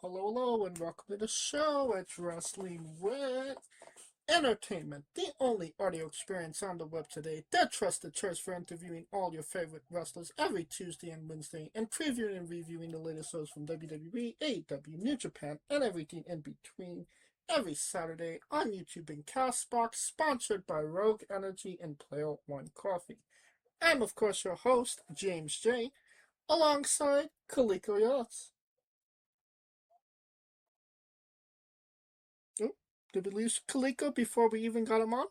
Hello, and welcome to the show. It's Wrestling with Entertainment, the only audio experience on the web today that trusted choice for interviewing all your favorite wrestlers every Tuesday and Wednesday, and previewing and reviewing the latest shows from WWE, AEW, New Japan, and everything in between every Saturday on YouTube and Castbox, sponsored by Rogue Energy and Player One Coffee. I'm, of course, your host, James J., alongside Kaliko Yachts. Oh, did we lose Kaliko before we even got him on?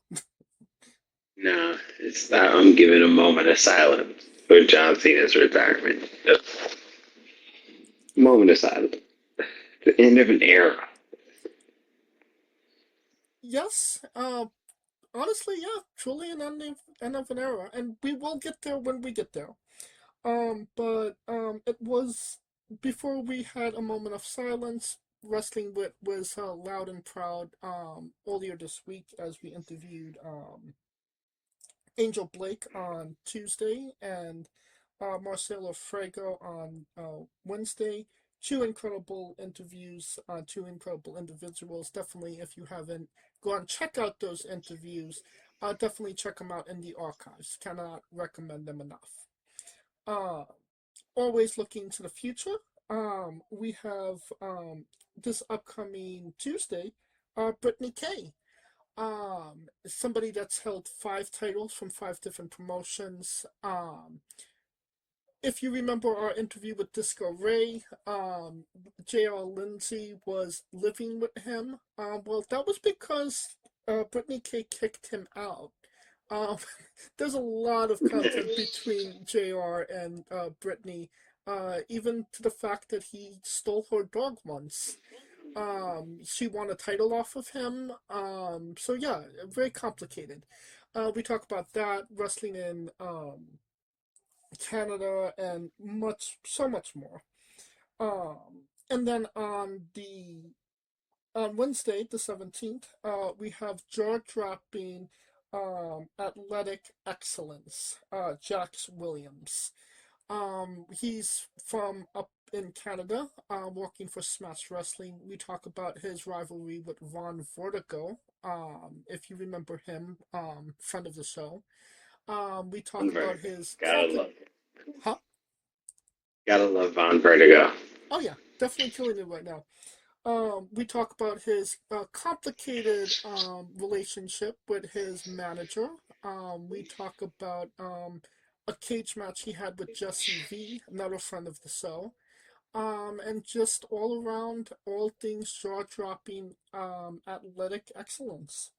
No, it's that I'm giving a moment of silence for John Cena's retirement. Moment of silence. The end of an era. Yes, honestly, yeah, truly an end of an era, and we will get there when we get there. But it was before we had a moment of silence. Wrestling Wit was loud and proud earlier this week as we interviewed Angel Blake on Tuesday and Marcelo Frago on Wednesday. Two incredible interviews, two incredible individuals. Definitely, if you haven't gone check out those interviews, definitely check them out in the archives. Cannot recommend them enough. Uh, Always looking to the future. We have this upcoming Tuesday, Brittany Kay, somebody that's held five titles from five different promotions. If you remember our interview with Disco Ray, J.R. Lindsay was living with him. Well, that was because Brittany K kicked him out. Um, there's a lot of content between JR and Brittany, even to the fact that he stole her dog once. She won a title off of him. So yeah, very complicated. We talk about that, wrestling in Canada, and so much more. And then on Wednesday, the 17th, we have jaw dropping athletic excellence, Jax Williams. He's from up in Canada, working for Smash Wrestling. We talk about his rivalry with Von Vertigo, if you remember him, friend of the show. We talk Von about Vertigo. his Gotta love it. huh? Gotta love Von Vertigo. Oh yeah, definitely killing it right now. We talk about his complicated relationship with his manager. We talk about a cage match he had with Jesse V, another friend of the show. And just all around, all things jaw dropping athletic excellence.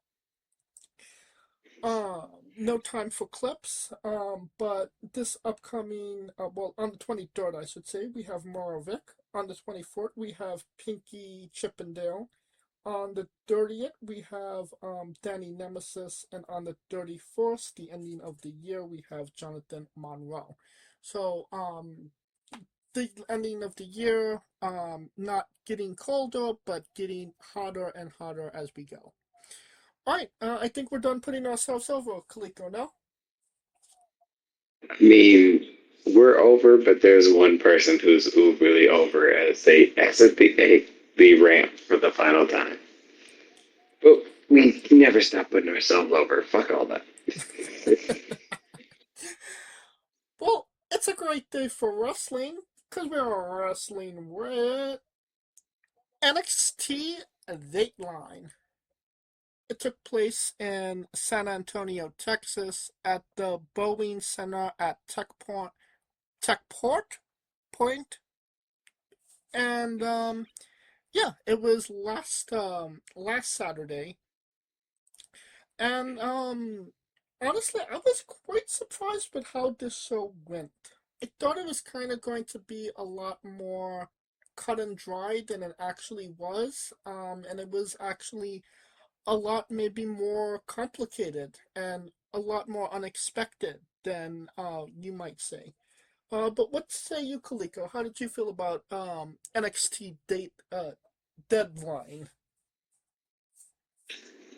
No time for clips. But this upcoming, well, on the 23rd, I should say, we have Morovic. On the 24th, we have Pinky Chippendale. On the 30th, we have Danny Nemesis. And on the 31st, the ending of the year, we have Jonathan Monroe. So, the ending of the year, not getting colder, but getting hotter and hotter as we go. All right, I think we're done putting ourselves over, Kaliko, now. I mean, we're over, but there's one person who's uberly over as they exit the ramp for the final time. But we never stop putting ourselves over. Fuck all that. Well, it's a great day for wrestling, because we're wrestling with NXT Dateline. It took place in San Antonio, Texas, at the Boeing Center at Techport Point, and yeah, it was last Saturday, and honestly, I was quite surprised with how this show went. I thought it was kind of going to be a lot more cut and dry than it actually was, and it was actually a lot maybe more complicated and a lot more unexpected than you might say. But what say you, Kaliko? How did you feel about NXT deadline?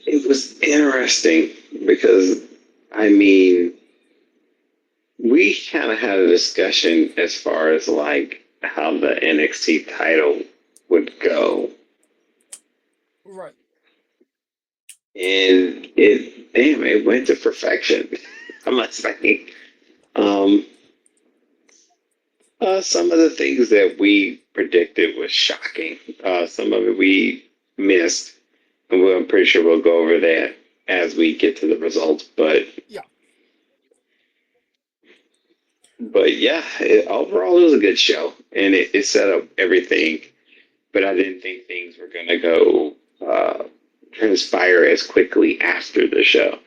It was interesting because, I mean, we kind of had a discussion as far as like how the NXT title would go. Right. And it went to perfection. I must say. Um, some of the things that we predicted was shocking. Some of it we missed, and I'm pretty sure we'll go over that as we get to the results. Yeah. But yeah, overall it was a good show, and it set up everything. But I didn't think things were gonna go transpire as quickly after the show,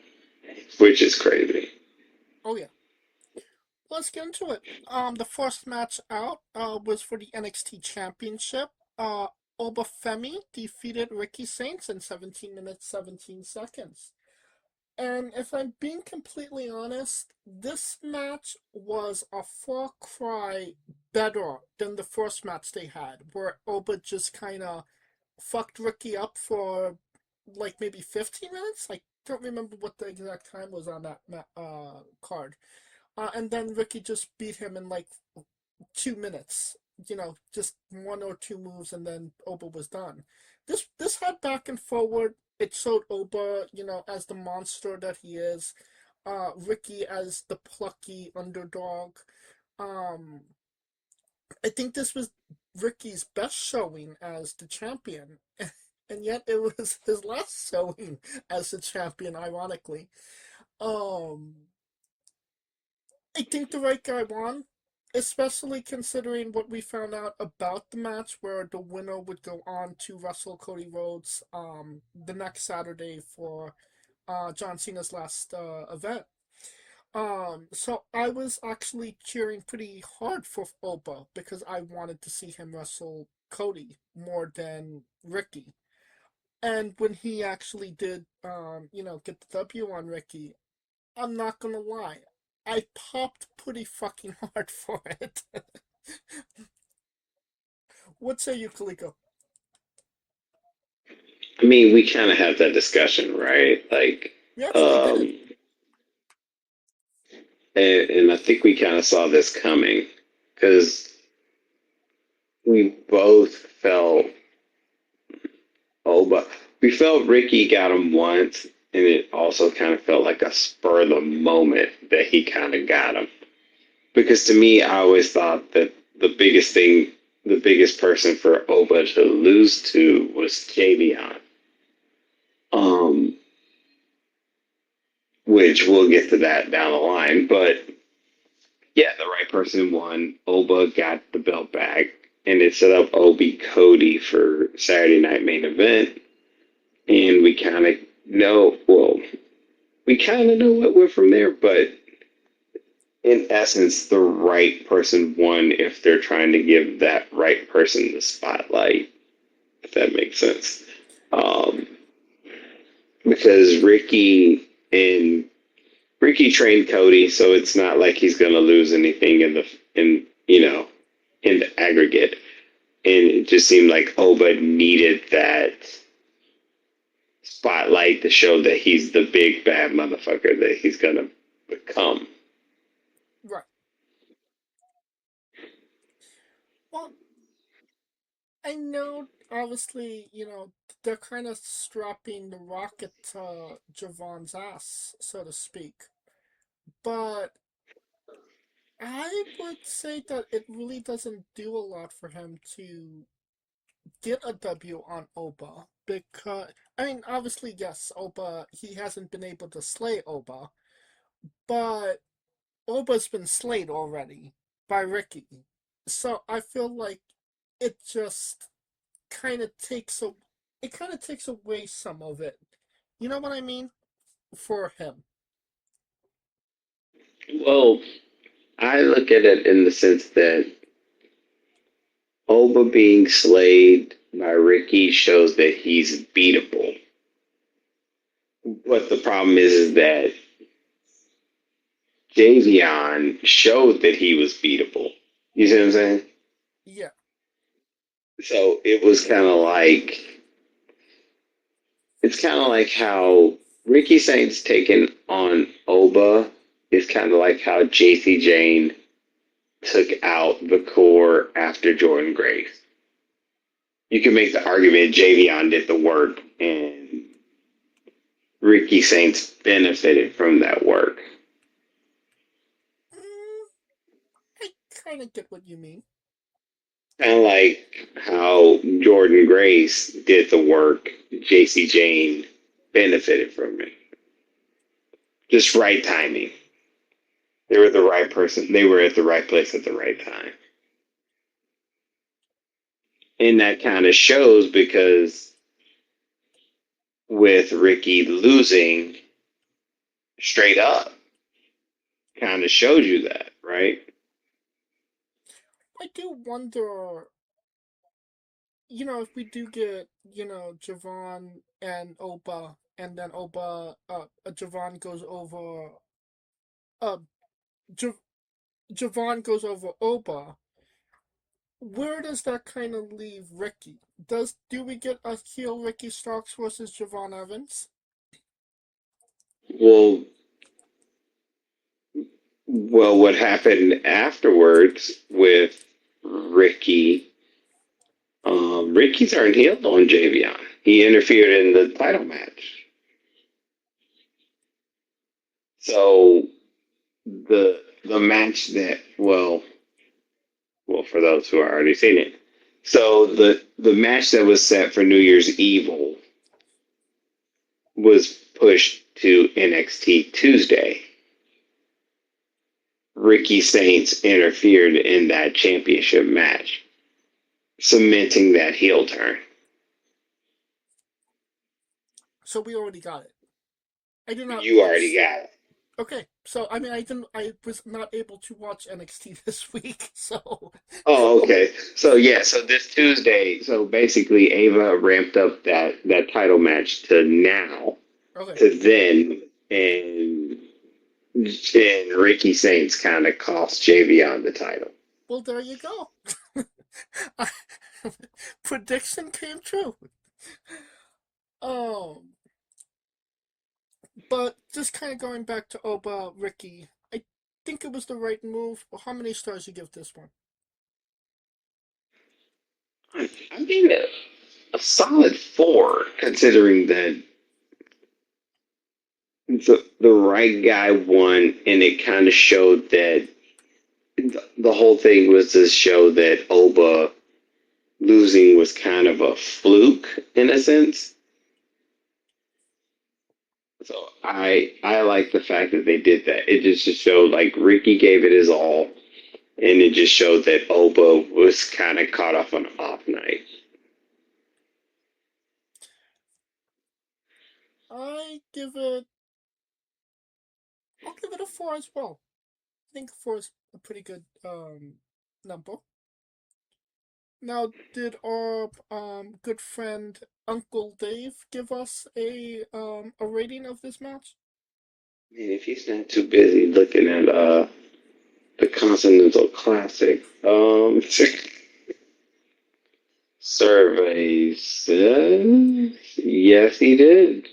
which is crazy. Oh yeah. Let's get into it. The first match out was for the NXT Championship. Obafemi defeated Ricky Saints in 17 minutes 17 seconds. And if I'm being completely honest, this match was a far cry better than the first match they had, where Oba just kind of fucked Ricky up for like maybe 15 minutes. I don't remember what the exact time was on that card. And then Ricky just beat him in like 2 minutes. You know, just one or two moves, and then Oba was done. This had back and forward. It showed Oba, as the monster that he is. Ricky as the plucky underdog. Um, I think this was Ricky's best showing as the champion, and yet it was his last showing as the champion. Ironically, um, I think the right guy won, especially considering what we found out about the match, where the winner would go on to wrestle Cody Rhodes the next Saturday for John Cena's last event. So I was actually cheering pretty hard for Oba because I wanted to see him wrestle Cody more than Ricky. And when he actually did, get the W on Ricky, I'm not gonna lie, I popped pretty fucking hard for it. What say you, Kaliko? I mean, we kind of had that discussion, right? Like, We actually did it. um, and I think we kind of saw this coming because we both felt, oh, but we felt Ricky got him once, and it also kind of felt like a spur of the moment that he kind of got him. Because to me, I always thought that the biggest person for Oba to lose to was Javion. Um, which we'll get to that down the line. But yeah, the right person won. Oba got the belt back, and it set up Obi Cody for Saturday Night Main Event. And we kind of know what went from there, but in essence, the right person won if they're trying to give that right person the spotlight, if that makes sense. Um, because Ricky trained Cody, so it's not like he's going to lose anything in the aggregate. And it just seemed like Oba needed that spotlight to show that he's the big bad motherfucker that he's going to become. Right. Well, I know, obviously, they're kind of strapping the rocket to Javon's ass, so to speak. But I would say that it really doesn't do a lot for him to get a W on Oba because I mean obviously yes, Oba he hasn't been able to slay Oba, but Oba's been slayed already by Ricky. So I feel like it just kind of takes a it kind of takes away some of it. You know what I mean? For him. Well, I look at it in the sense that Oba being slayed by Ricky shows that he's beatable. But the problem is that Javion showed that he was beatable. You see what I'm saying? Yeah. So it's kind of like how Ricky Saints taking on Oba is kind of like how JC Jane took out the core after Jordan Grace. you can make the argument Javion did the work and Ricky Saints benefited from that work. Mm, I kind of get what you mean. Kind of like how Jordan Grace did the work, JC Jane benefited from it. Just right timing. They were the right person. They were at the right place at the right time. And that kind of shows because with Ricky losing straight up, kind of showed you that, right? I do wonder, if we do get, Javon and Oba, and then Javon goes over, uh, J- Javon goes over Oba, where does that kind of leave Ricky? Do we get a heel Ricky Starks versus Javon Evans? Well, what happened afterwards with Ricky? Ricky turned heel on Javion. He interfered in the title match. So the match that for those who are already seen it. So the match that was set for New Year's Evil was pushed to NXT Tuesday. Ricky Saints interfered in that championship match, cementing that heel turn. So we already got it. I did not You already watch. got it. Okay, so I mean, I was not able to watch NXT this week, so Oh, okay. So yeah, so this Tuesday, so basically Ava ramped up that title match to now, okay. to then, and Ricky Saints kind of cost JV the title. Well, there you go. Prediction came true. Um, but just kind of going back to Oba Ricky, I think it was the right move. How many stars you give this one? I mean, a solid four, considering that the right guy won, and it kind of showed that the whole thing was to show that Oba losing was kind of a fluke in a sense. So I like the fact that they did that. It just showed like Ricky gave it his all, and it just showed that Oba was kind of caught off on an off night. I give it. I'll give it a four as well. I think four is a pretty good number. Now, did our good friend Uncle Dave give us a rating of this match? Man, if he's not too busy looking at the Continental Classic, survey says yes, he did.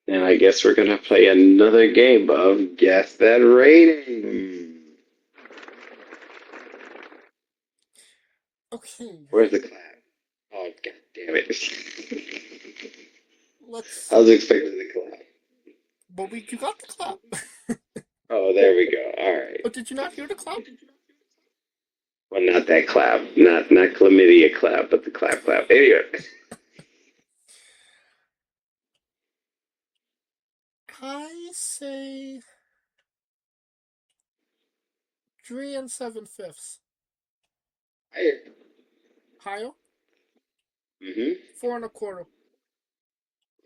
And I guess we're gonna play another game of guess that rating. Okay, Where's the clap? Oh god damn it! let's I was see. expecting the clap. Well, you got the clap. Oh, there we go. All right. Oh, did you not hear the clap? Well, not that clap, not chlamydia clap, but the clap clap. Anyway, I say 3 and 7/5. higher. Higher? Mm-hmm. 4 1/4.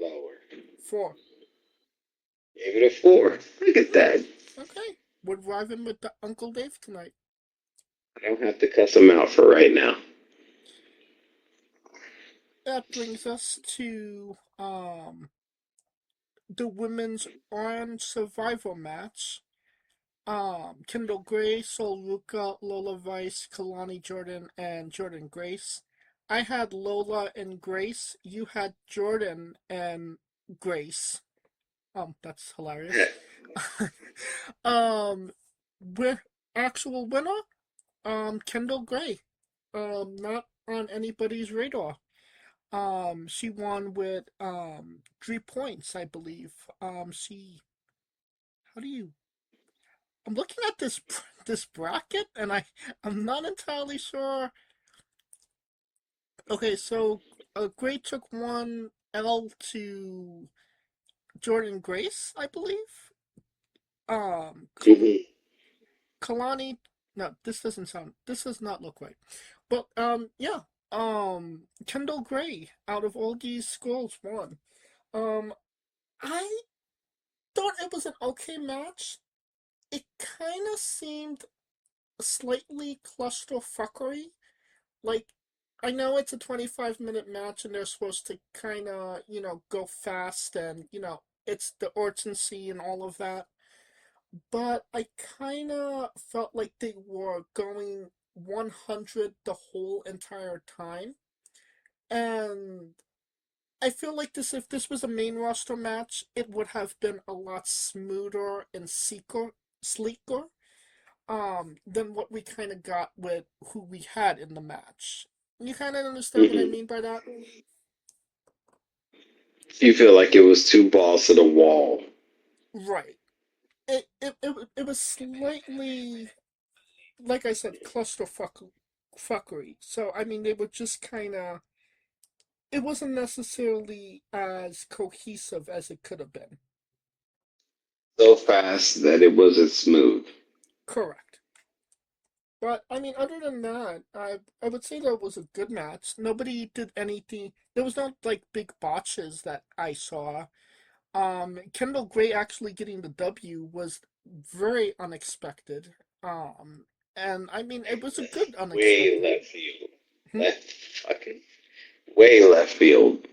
Lower. 4. Gave it a four. Look at that. Okay. We're driving with the Uncle Dave tonight. I don't have to cuss him out for right now. That brings us to the women's Orange Survival match. Kendall Gray, Sol Ruka, Lola Vice, Kalani Jordan, and Jordan Grace. I had Lola and Grace. You had Jordan and Grace. That's hilarious. um, with actual winner, Kendall Gray. Not on anybody's radar. She won with 3 points, I believe. She how do you? I'm looking at this bracket, and I'm not entirely sure. Okay, so Gray took one L to Jordan Grace, I believe. Um, Mhm. Kalani. No, this doesn't sound. This does not look right. But yeah. Kendall Gray out of all these schools won. Um, I thought it was an okay match. It kind of seemed slightly clusterfuckery. Like, I know it's a 25-minute match and they're supposed to kind of, go fast and, it's the urgency and all of that. But I kind of felt like they were going 100 the whole entire time. And I feel like if this was a main roster match, it would have been a lot smoother and sleeker, than what we kind of got with who we had in the match. You kind of understand what I Mhm. mean by that? You feel like it was two balls to the wall. Right. It was slightly, like I said, fuckery. So, I mean, they were just kind of, it wasn't necessarily as cohesive as it could have been. So fast that it wasn't smooth. Correct. But I mean, other than that, I would say that it was a good match. Nobody did anything. There was no like big botches that I saw. Kendall Gray actually getting the W was very unexpected. Um, and I mean, it was a good Way unexpected. left field. Hmm? Left fucking way left field.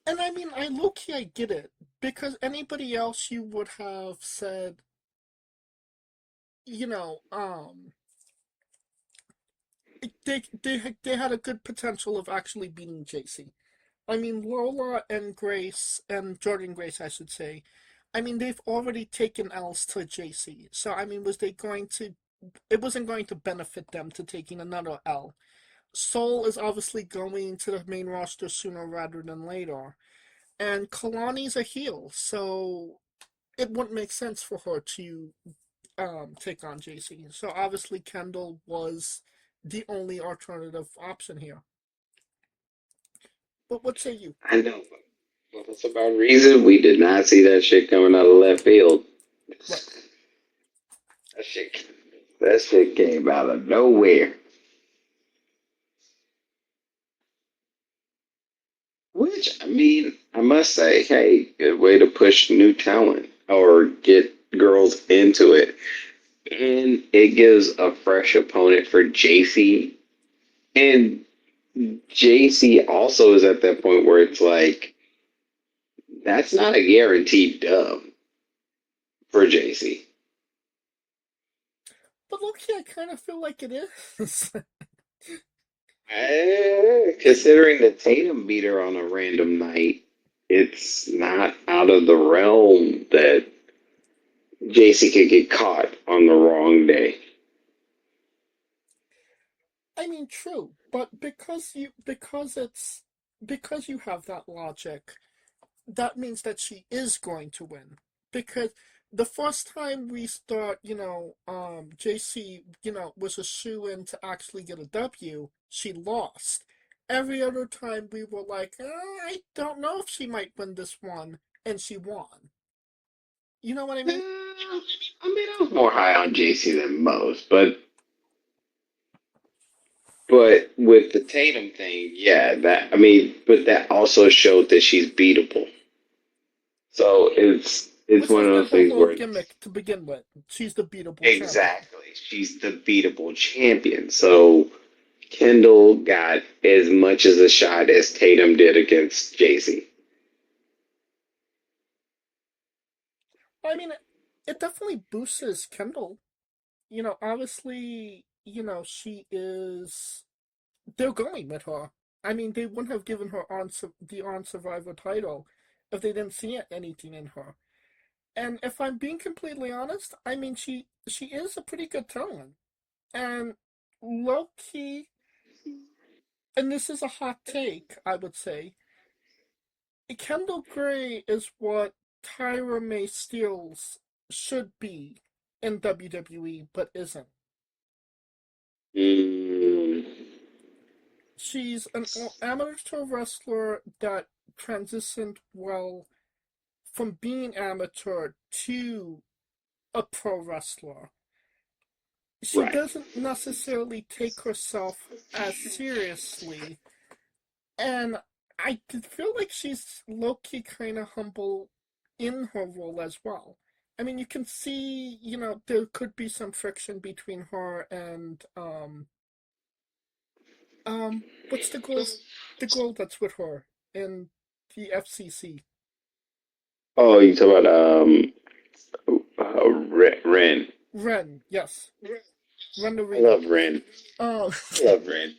And I mean, I low key I get it because anybody else you would have said, you know, they had a good potential of actually beating JC. I mean, Lola and Grace, and Jordan Grace, I should say, I mean, they've already taken L's to JC. So, I mean, it wasn't going to benefit them to taking another L. Soul is obviously going to the main roster sooner rather than later. And Kalani's a heel, so it wouldn't make sense for her to take on JC. So obviously Kendall was the only alternative option here. But what say you? I know. Well, for some reason, we did not see that shit coming out of left field. Right. That shit, that shit came out of nowhere. Which, I mean, I must say, hey, good way to push new talent or get girls into it. And it gives a fresh opponent for JC. And JC also is at that point where it's like, that's not a guaranteed dub for JC. But look here, I kind of feel like it is. Considering the Tatum beat her on a random night, it's not out of the realm that JC could get caught on the wrong day. I mean, true, but because you have that logic, that means that she is going to win. Because the first time we start, JC, was a shoe in to actually get a W, she lost. Every other time we were like, I don't know if she might win this one, and she won. You know what I mean? I mean, I was more high on JC than most, but with the Tatum thing, yeah, that I mean, but that also showed that she's beatable. So it's Which one has of been those her things whole where it's gimmick to begin with. She's the beatable champion. exactly she's the beatable champion. So Kendall got as much as a shot as Tatum did against JC. I mean, it definitely boosts Kendall. Obviously, she is. They're going with her. I mean, they wouldn't have given her the on Survivor title if they didn't see anything in her. And if I'm being completely honest, I mean, she is a pretty good talent, and low key, and this is a hot take, I would say, Kendall Gray is what Tyra May Steels should be in WWE, but isn't. Mm, She's an amateur wrestler that transitioned well from being amateur to a pro wrestler. She right. doesn't necessarily take herself as seriously, and I feel like she's low key kind of humble in her role as well. I mean, you can see, there could be some friction between her and what's the girl that's with her in the FCC? Oh, you talk about Ren. Ren, yes, Ren I Narita. love Ren. Um, I love Ren.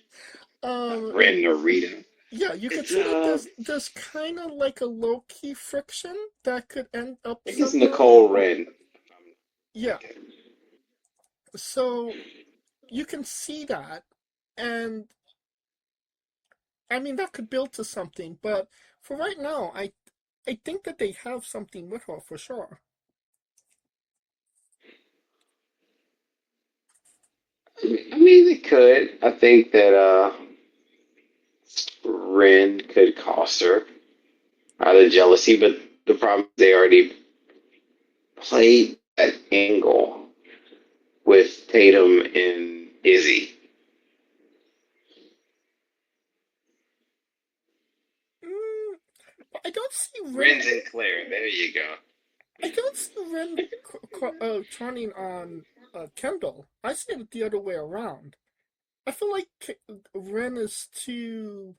um, Ren Narita. yeah, you could It's see that there's kind of like a low key friction that could end up I think it's somewhere. Nicole Ren. Yeah, so you can see that, and I mean that could build to something. But for right now, I think that they have something with her for sure. I mean, they could. I think that Ren could cost her out of jealousy, but the problem is they already played that angle with Tatum and Izzy. Mm, I don't see Ren. Ren and Claire. There you go. I don't see Ren turning on Kendall. I see it the other way around. I feel like Ren is too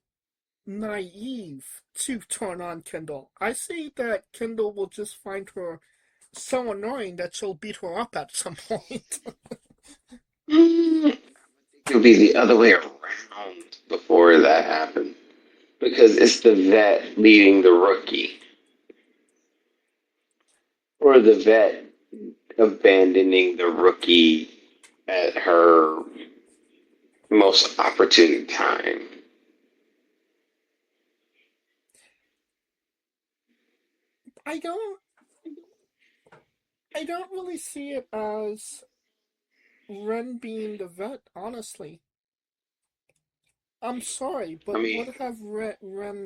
naive to turn on Kendall. I say that Kendall will just find her so annoying that she'll beat her up at some point. Mm, it'll be the other way around before that happened because it's the vet leading the rookie or the vet abandoning the rookie at her most opportune time. I don't I don't really see it as Ren being the vet, honestly. I'm sorry, I but mean, what have Ren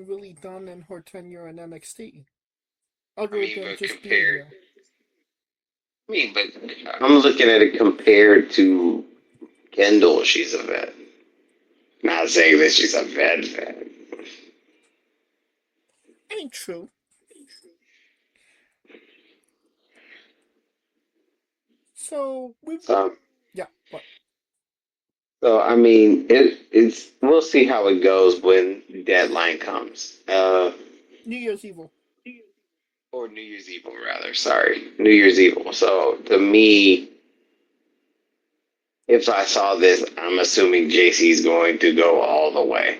really done in her tenure in NXT? I Other mean, than but just being compared, there. I mean, but I'm looking at it compared to Kendall. She's a vet. Not saying that she's a vet. Ain't true. So, So, yeah, what? so I mean, it's we'll see how it goes when deadline comes. New Year's Evil. Or New Year's Evil, rather. Sorry, New Year's Evil. So to me, if I saw this, I'm assuming JC's going to go all the way.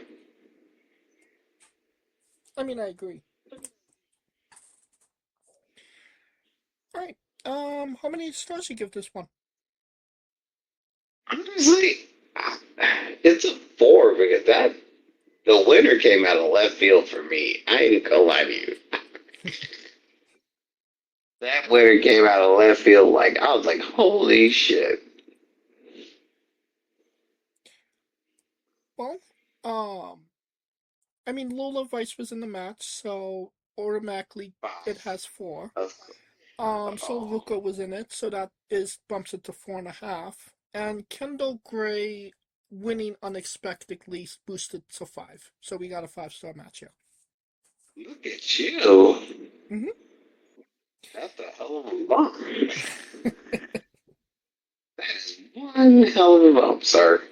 I mean, I agree. Alright, how many stars you give this one? Honestly, it's a four because the winner came out of left field for me. I ain't gonna lie to you. That winner came out of left field like I was like, holy shit. Well, um, I mean, Lola Vice was in the match, so automatically it has four. So Oh, Ruka was in it, so that is bumps it to 4.5. And Kendall Gray winning unexpectedly boosted to five. So we got a 5-star match here. look at you. Mm-hmm. That's a hell of a bump. That is one hell of a bump, sir.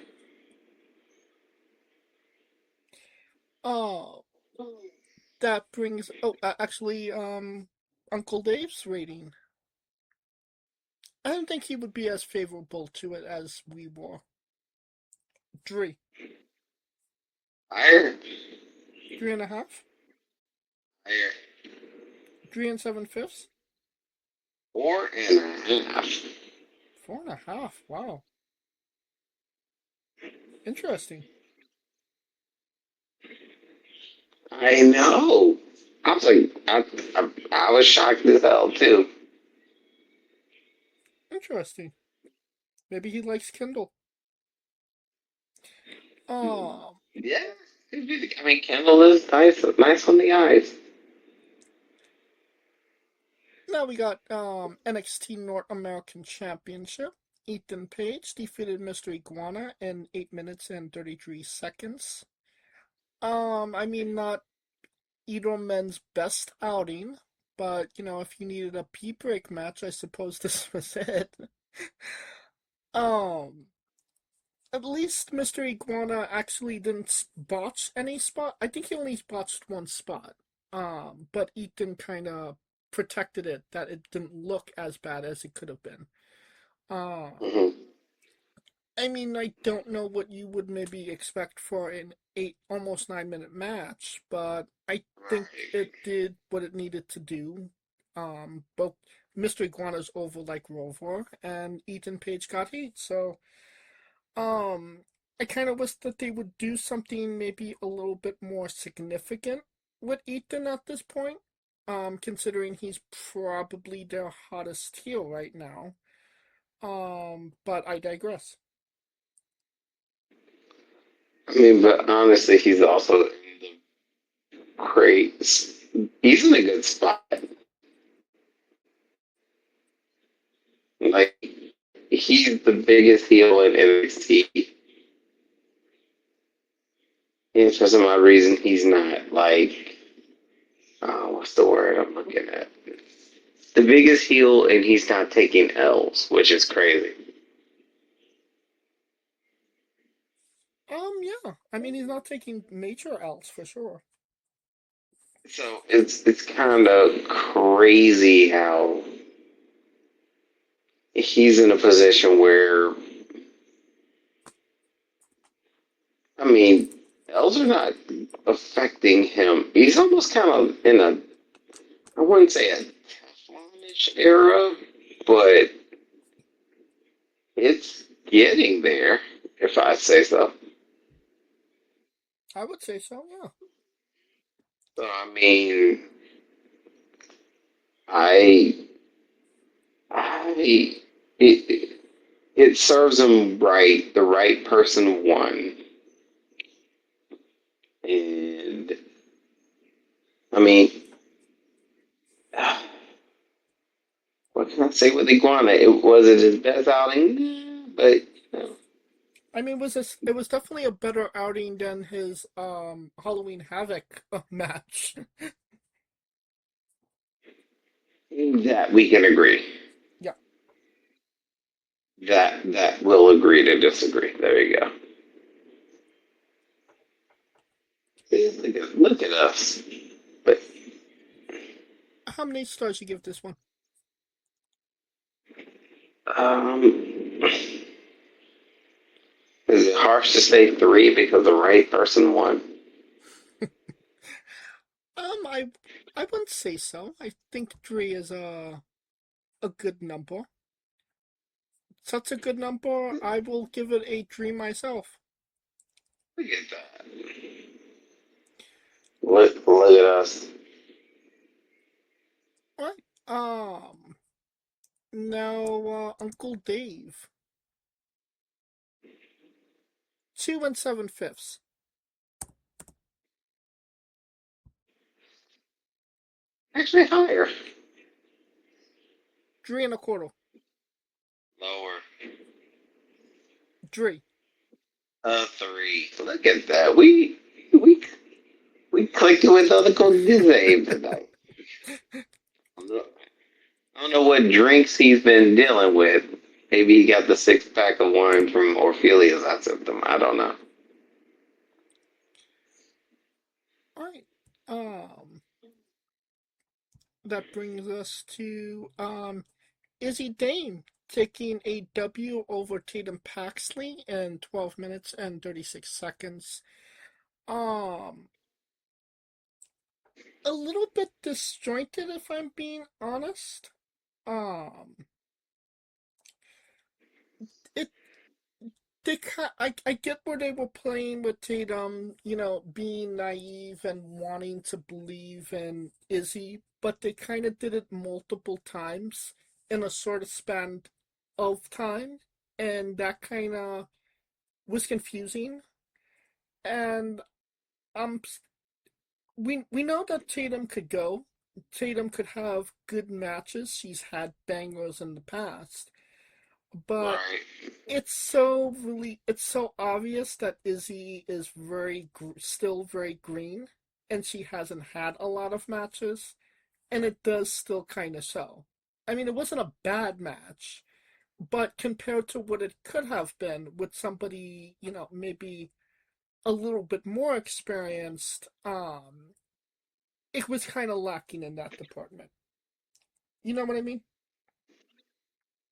Oh, that brings. Oh, actually, Uncle Dave's rating. I don't think he would be as favorable to it as we were. Three, Higher. 3.5, Higher. 3 7/5, 4.5. 4.5. Wow. Interesting. I know. I was like, I was shocked as hell too. Interesting. Maybe he likes Kindle. Um, Yeah, I mean, Kendall is nice, nice on the eyes. Now we got NXT North American Championship. Ethan Page defeated Mr. Iguana in 8 minutes and 33 seconds. I mean, not either men's best outing, but if you needed a pee break match, I suppose this was it. Um, at least Mr. Iguana actually didn't botch any spot. I think he only botched one spot. But Ethan kind of protected it that it didn't look as bad as it could have been. Um, Hmm. I mean, I don't know what you would maybe expect for an almost 9 minute match, but I think it did what it needed to do. Both Mr. Iguana's over like Rover, and Ethan Page got heat, so um, I kind of wish that they would do something maybe a little bit more significant with Ethan at this point, considering he's probably their hottest heel right now. But I digress. I mean, but honestly, he's also in the great. He's in a good spot. Like he's the biggest heel in NXT, and for some odd reason, he's not like what's the word I'm looking at? The biggest heel, and he's not taking L's, which is crazy. Yeah. I mean, he's not taking major L's for sure. So it's kind of crazy how he's in a position where I mean L's are not affecting him. He's almost kind of in a I wouldn't say a Teflonish era, but it's getting there, if I say so. I would say so, yeah. So I mean, I I it it serves him right. The right person won, and I mean, what can I say with Iguana? It wasn't his best outing, but I mean, it was definitely a better outing than his Halloween Havoc match. that we can agree. Yeah. That we'll agree to disagree. There you go. Look at us. But How many stars you give this one? is it harsh to say three because the right person won? I I wouldn't say so. I think three is a good number. Such a good number, I will give it a three myself. Look at that. Look at us. All right. Now Uncle Dave, 2 and 7/5. Actually higher. 3 1/4. Lower. Three. Three. Look at that. We clicked with Uncle Dave tonight. I don't know what drinks he's been dealing with. Maybe he got the 6 pack of wine from Orphelia's. I sent them. I don't know. All right. That brings us to Izzy Dane taking a W over Tatum Paxley in 12 minutes and 36 seconds. Um, a little bit disjointed if I'm being honest. Um, it I get where they were playing with Tatum, being naive and wanting to believe in Izzy, but they kind of did it multiple times in a sort of span of time, and that kind of was confusing. And um, we know that Tatum could go. Tatum could have good matches. She's had bangers in the past, but Right. it's so obvious that Izzy is still very green, and she hasn't had a lot of matches, and it does still kind of show. I mean, it wasn't a bad match, but compared to what it could have been with somebody, maybe a little bit more experienced, it was kind of lacking in that department. You know what I mean?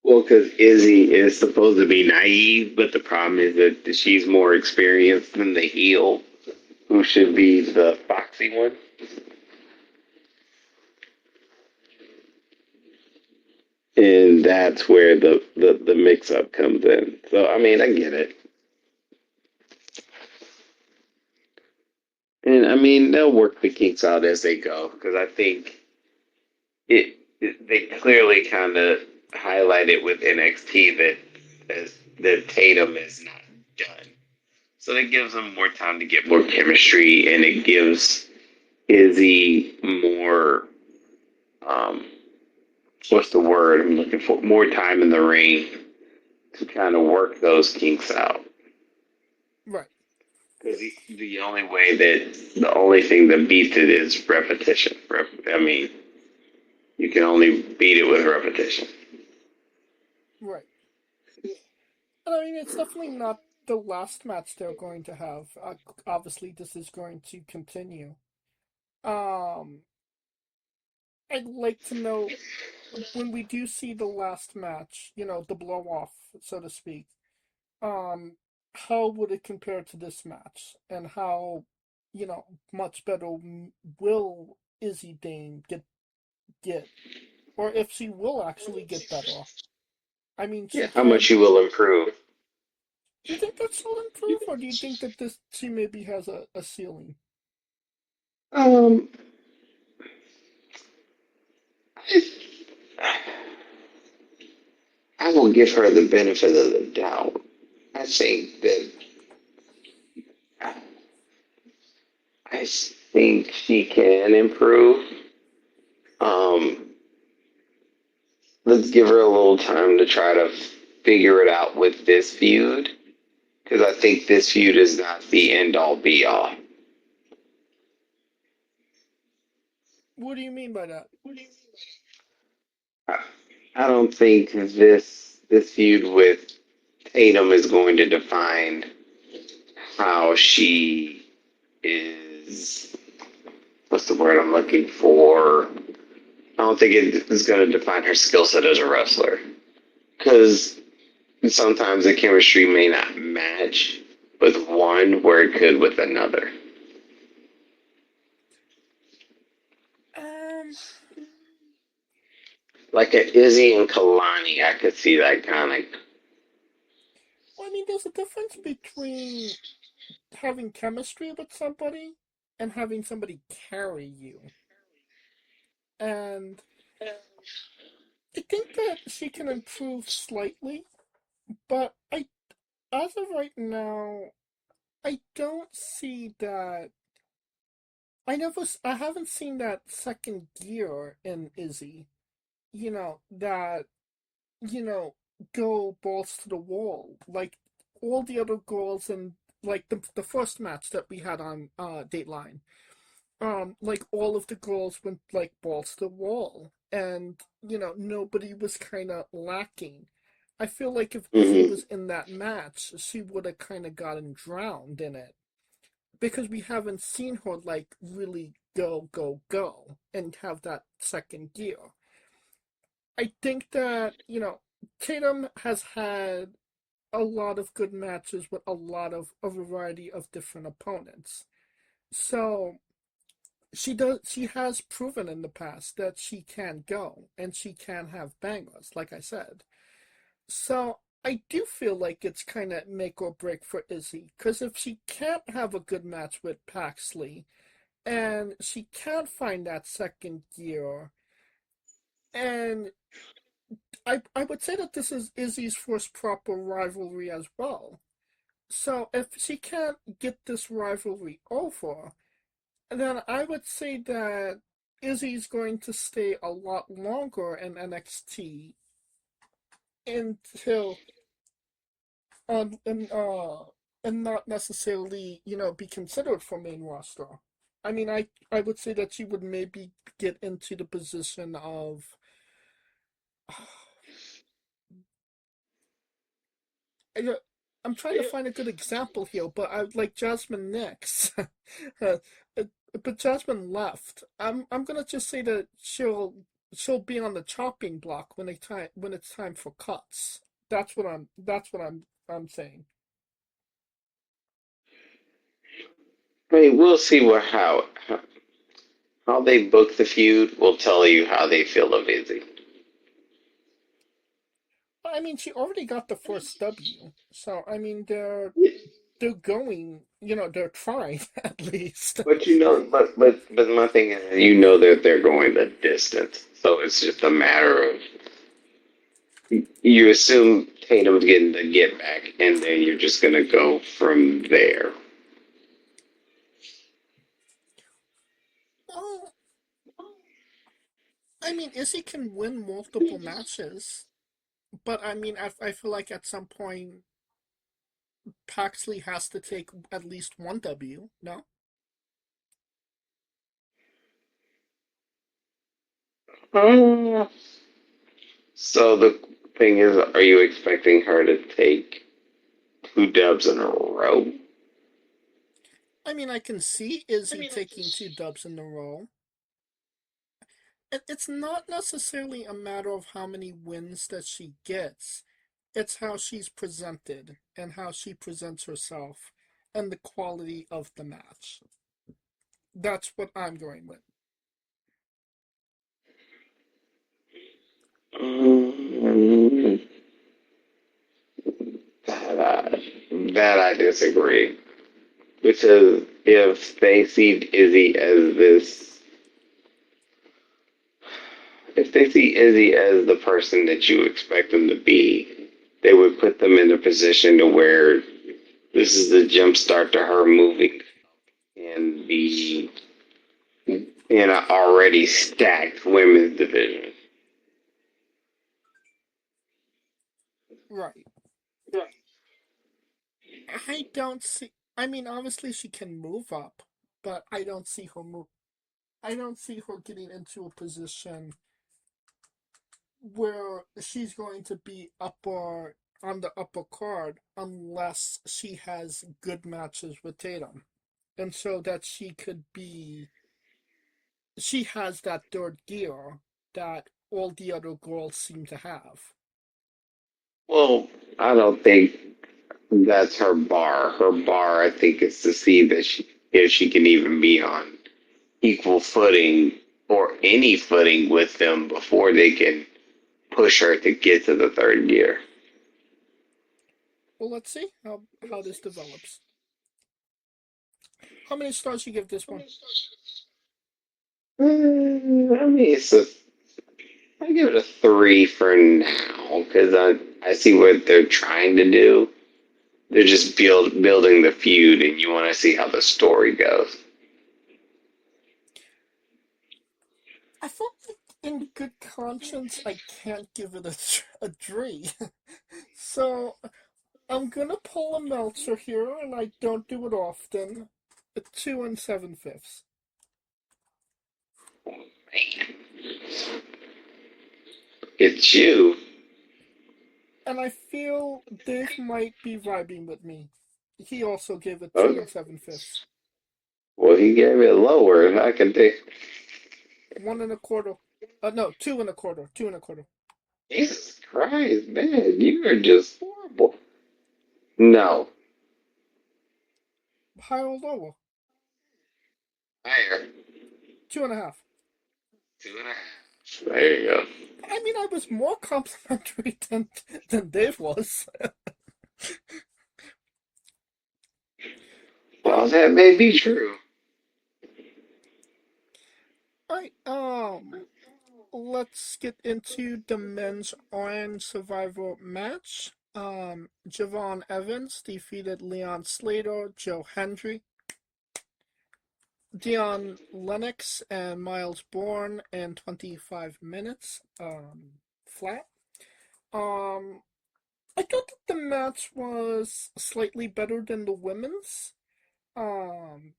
Well, because Izzy is supposed to be naive, but the problem is that she's more experienced than the heel, who should be the foxy one. And that's where the mix up comes in. So, I mean, I get it. And I mean, they'll work the kinks out as they go, because I think they clearly kind of highlight it with NXT that Tatum is not done. So that gives them more time to get more chemistry, and it gives Izzy more what's the word I'm looking for? More time in the ring to kind of work those kinks out. Right. Because the only thing that beats it is repetition. I mean, you can only beat it with repetition. Right. And I mean, it's definitely not the last match they're going to have. Obviously, this is going to continue. Um, I'd like to know when we do see the last match, the blow off, so to speak. Um, how would it compare to this match, and how, much better will Izzy Dane get, or if she will actually get better? I mean, Yeah, she how can. much you will improve. Do you think that she'll improve, or do you think that this she maybe has a ceiling? Um, I will give her the benefit of the doubt. I think that I think she can improve. Um, let's give her a little time to try to figure it out with this feud, because I think this feud is not the end all be all. What do you mean by that? I, I don't think this feud with Tatum is going to define how she is. What's the word I'm looking for? I don't think it is going to define her skill set as a wrestler, because sometimes the chemistry may not match with one where it could with another. Um, Like a Izzy and Kalani, I could see that kind of. well, I mean, there's a difference between having chemistry with somebody and having somebody carry you. And I think that she can improve slightly, but as of right now, I don't see that. I haven't seen that second gear in Izzy. That you know, go balls to the wall. Like all the other girls in like the first match that we had on Dateline. Like all of the girls went like balls to the wall. And, nobody was kinda lacking. I feel like if Izzy Mm-hmm. was in that match, she would have kinda gotten drowned in it. Because we haven't seen her like really go, go, go and have that second gear. I think that, Tatum has had a lot of good matches with a variety of different opponents. So she has proven in the past that she can go and she can have bangers, like I said. So I do feel like it's kind of make or break for Izzy, because if she can't have a good match with Paxley, and she can't find that second gear, and I would say that this is Izzy's first proper rivalry as well. So if she can't get this rivalry over, then I would say that Izzy's going to stay a lot longer in NXT until and and not necessarily, be considered for main roster. I mean, I would say that she would maybe get into the position of I, I'm trying to find a good example here, but I would like Jasmine next. Uh, but Jasmine left. I'm gonna just say that she'll be on the chopping block when it's time for cuts. That's what I'm saying. I mean, we'll see how they book the feud. Will tell you how they feel of Izzy. I mean, she already got the first W, so I mean they're going, they're trying at least. But but my thing is, that they're going the distance, so it's just a matter of you assume Tatum's getting the get back, and then you're just gonna go from there. Well, I mean, Izzy can win multiple matches, but I mean, I feel like at some point Paxley has to take at least one W. No, Uh, so the thing is, are you expecting her to take two dubs in a row? I mean, I can see Izzy taking two dubs in a row. It's not necessarily a matter of how many wins that she gets. It's how she's presented and how she presents herself and the quality of the match. That's what I'm going with. Um, that I disagree. Because if they see Izzy as this, if they see Izzy as the person that you expect them to be, they would put them in a position to where this is the jump start to her moving and be in an already stacked women's division. Right. I don't see. I mean, obviously she can move up, but I don't see her move. I don't see her getting into a position where she's going to be upper on the upper card unless she has good matches with Tatum, and so that she has that third gear that all the other girls seem to have. Well, I don't think that's her bar. Her bar, I think, is to see that if she can even be on equal footing or any footing with them before they can push her to get to the third gear. Well, let's see how this develops. How many stars you give this one? I mean, I give it a three for now because I see what they're trying to do. They're just building the feud, and you want to see how the story goes. I feel like in good conscience I can't give it a three. So I'm gonna pull a Meltzer here, and I don't do it often. A 2 and 7/5. Man, it's you. And I feel Dave might be vibing with me. He also gave it two Okay. and seven fifths. Well, he gave it lower. I can take. 1 1/4. No, 2 1/4. 2 1/4. Jesus Christ, man, you are just horrible. No, Higher or lower? higher. 2.5. 2.5. There you go. I mean, I was more complimentary than Dave was. Well, Um, that may be true. I let's get into the men's Iron Survivor match. Javon Evans defeated Leon Slater, Joe Hendry, Dion Lennox, and Miles Bourne in 25 minutes. Flat. Um, I thought that the match was slightly better than the women's.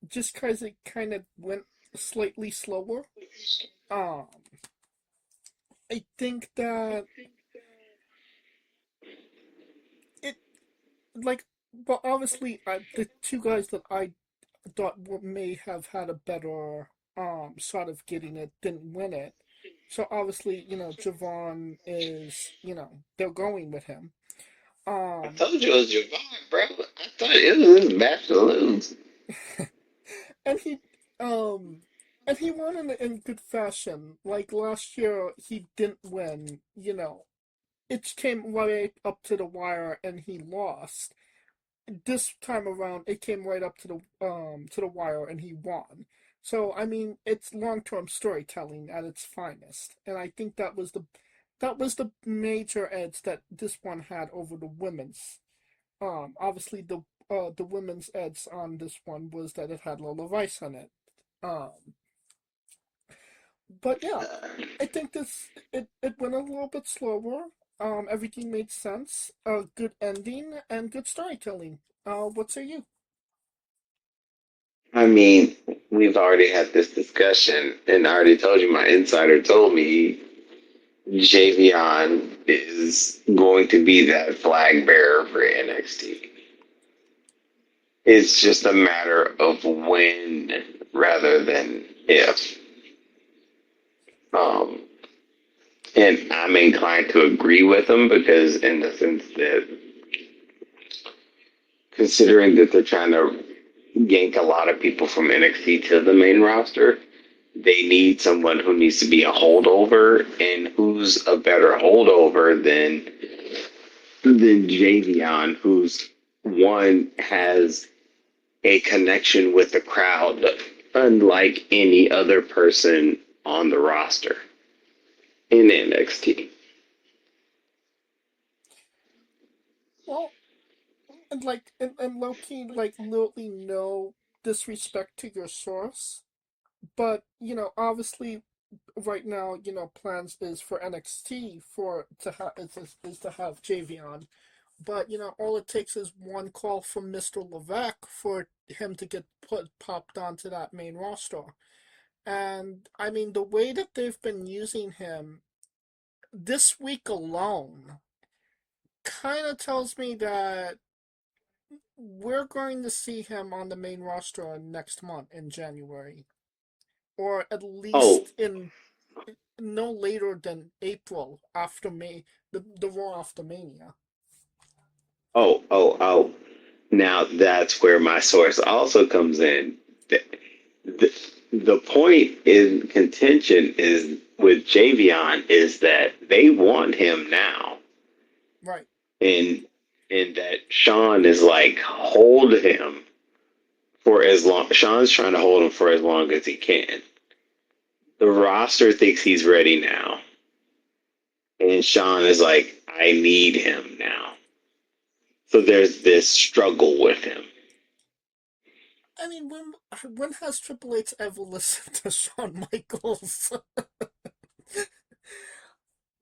Just because it kind of went slightly slower. Um, I think that it like, but obviously, the two guys that I thought may have had a better shot of getting it didn't win it. So obviously, Javon is, they're going with him. I Um, told you it was Javon, bro. I thought it was his match to lose. and he, um, and he won in good fashion. Like last year, he didn't win. It came right up to the wire, and he lost. This time around, it came right up to the wire, and he won. So I mean, it's long term storytelling at its finest, and I think that was the major edge that this one had over the women's. Obviously the women's edge on this one was that it had Lola Vice on it. Um, but yeah, I think it went a little bit slower. Everything made sense. Good ending and good storytelling. What say you? I mean, we've already had this discussion, and I already told you my insider told me Javion is going to be that flag bearer for NXT. It's just a matter of when rather than if. Um, and I'm inclined to agree with him because, in the sense that, considering that they're trying to yank a lot of people from NXT to the main roster, they need someone who needs to be a holdover, and who's a better holdover than Javion, who's one has a connection with the crowd unlike any other person on the roster in NXT. Well, and like and low key, like literally no disrespect to your source, but obviously right now, plans is for NXT for to have is to have Javion. But all it takes is one call from Mr. Levesque for him to get popped onto that main roster. And I mean, the way that they've been using him this week alone kind of tells me that we're going to see him on the main roster next month in January, or at Oh, least in no later than April after May, the Raw after Mania. oh. Now that's where my source also comes in. The, the, the point in contention is with Javion is that they want him now, Right. and that Sean is like hold him for as long. Sean's trying to hold him for as long as he can. The roster thinks he's ready now, and Sean is like, I need him now. So there's this struggle with him. I mean, when has Triple H ever listened to Shawn Michaels?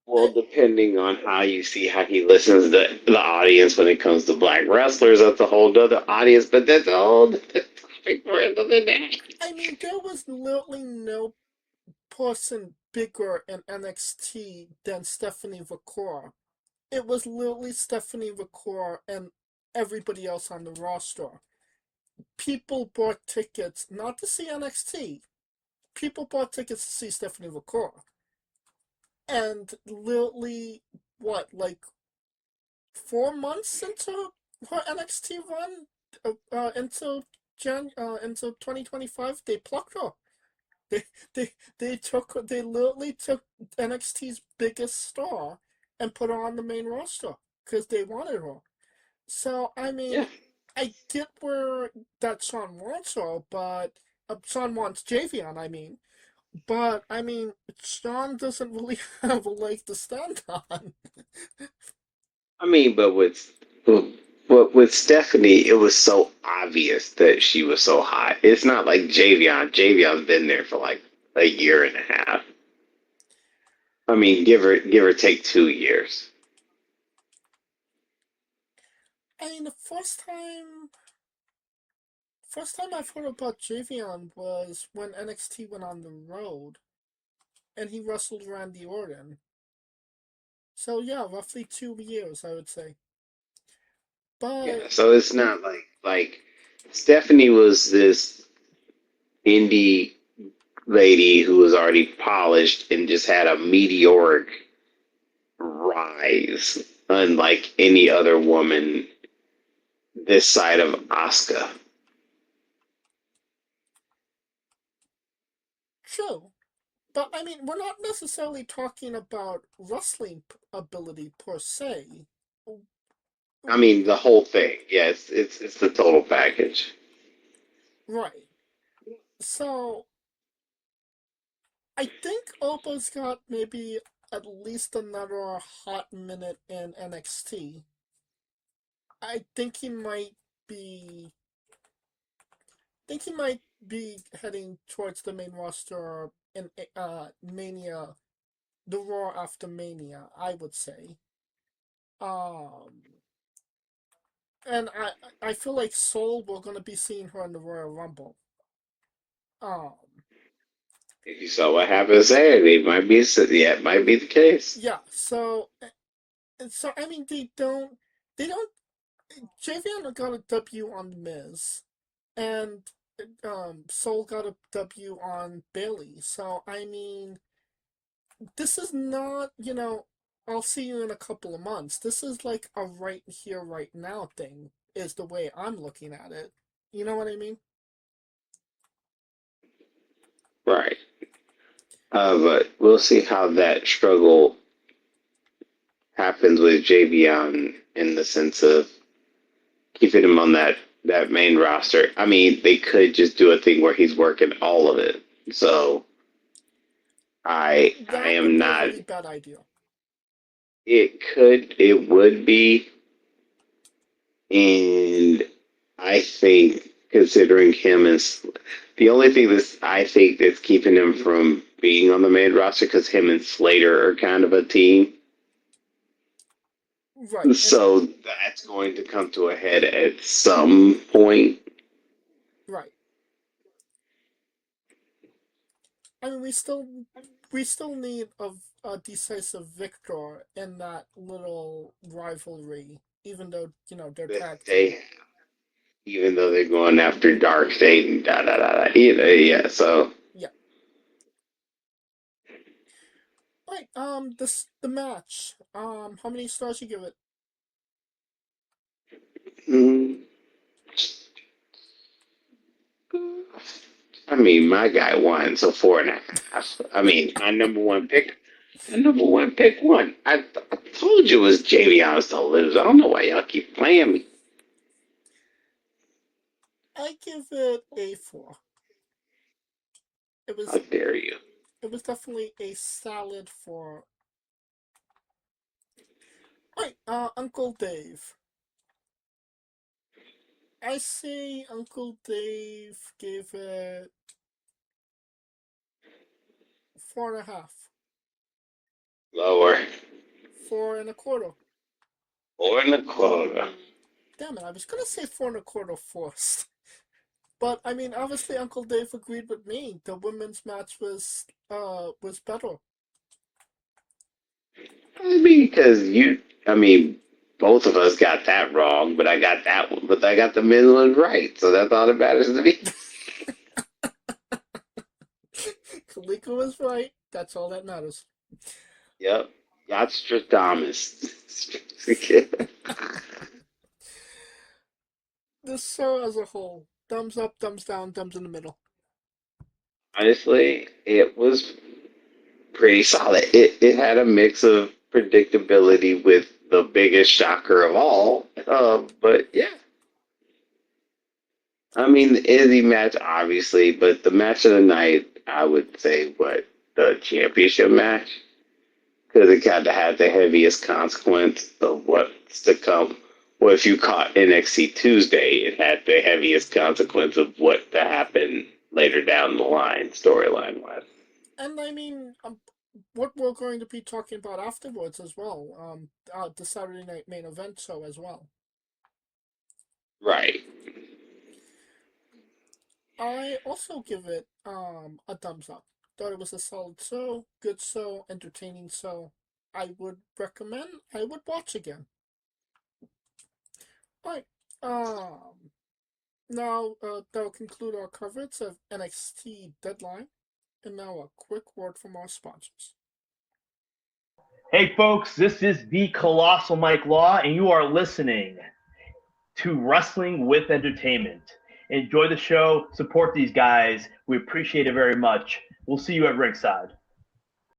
Well, I, depending on how you see how he listens to the audience when it comes to black wrestlers, that's a whole other audience, but that's a whole other topic for another day. I mean, there was literally no person bigger in NXT than Stephanie Vakor. It was literally Stephanie Vakor and everybody else on the roster. People bought tickets not to see NXT. People bought tickets to see Stephanie Vakor. And literally, what, like 4 months into her NXT run, into 2025, they plucked her. They they literally took NXT's biggest star and put her on the main roster because they wanted her. So I Yeah. mean, I get where that Sean wants her, but Sean wants Javion. I mean, but I mean, Sean doesn't really have a leg to stand on. I mean, but with Stephanie, it was so obvious that she was so hot. It's not like Javion. Javion's been there for like a year and a half. I mean, give or take 2 years. I mean, the first time I've heard about Javion was when NXT went on the road and he wrestled Randy Orton. So yeah, roughly 2 years, I would say. But Yeah, so it's not like Stephanie was this indie lady who was already polished and just had a meteoric rise, unlike any other woman this side of Asuka. true. But I mean, we're not necessarily talking about wrestling ability per se. I mean, the whole thing. Yeah, it's the total package. Right. So I think Opa's got maybe at least another hot minute in NXT. I think he might be. Think he might be heading towards the main roster in Mania, the Raw after Mania. I would say. Um, and I feel like Soul we're gonna be seeing her in the Royal Rumble. Um, If you saw what happened Saturday, it might be the case. yeah. So I mean they don't Javion got a W on The Miz, and Soul got a W on Bailey. So I mean, this is not I'll see you in a couple of months. This is like a right here, right now thing. Is the way I'm looking at it. You know what I mean? Right. But we'll see how that struggle happens with JBN in the sense of keeping him on that main roster. I mean, they could just do a thing where he's working all of it. So I That would am be a not. really bad idea. It would be, and I think considering him as the only thing that's I think that's keeping him from being on the main roster because him and Slater are kind of a team. Right, and So that's going to come to a head at some point. right. I mean, we still need a decisive victor in that little rivalry, even though they're That tag team. they even though they're going after Dark Fate and da da da da. You know, yeah. So Yeah. Right. The match. How many stars you give it? mm, I mean, my guy won, so 4.5. I mean, my number one pick won. I told you it was JV to lose. I don't know why y'all keep playing me. I give it a 4. It How was dare you? it was definitely a solid 4. Right. Uncle Dave. I say Uncle Dave gave it 4.5. Lower. 4.25. 4.25. Damn it! I was gonna say 4.25 first. But I mean, obviously, Uncle Dave agreed with me. The women's match was better. I mean, because I mean, both of us got that wrong, but I got that one, but I got the middle one right, so that's all that matters to me. Kaliko was right. That's all that matters. Yep. Nostradamus. This show as a whole, thumbs up, thumbs down, thumbs in the middle. Honestly, it was pretty solid. It had a mix of predictability with the biggest shocker of all. But yeah, I mean, the Izzy match, obviously, but the match of the night, I would say, what, the championship match? Because it kind of had the heaviest consequence of what's to come. Well, if you caught NXT Tuesday, it had the heaviest consequence of what to happen later down the line, storyline wise. And I mean, what we're going to be talking about afterwards as well. The Saturday night main event show as well. Right. I also give it a thumbs up. Thought it was a solid show, good show, entertaining show. I would recommend. I would watch again. Alright. Um. Now that'll conclude our coverage of NXT Deadline, and now a quick word from our sponsors. Hey, folks, this is the Colossal Mike Law, and you are listening to Wrestling with Entertainment. Enjoy the show. Support these guys. We appreciate it very much. We'll see you at ringside.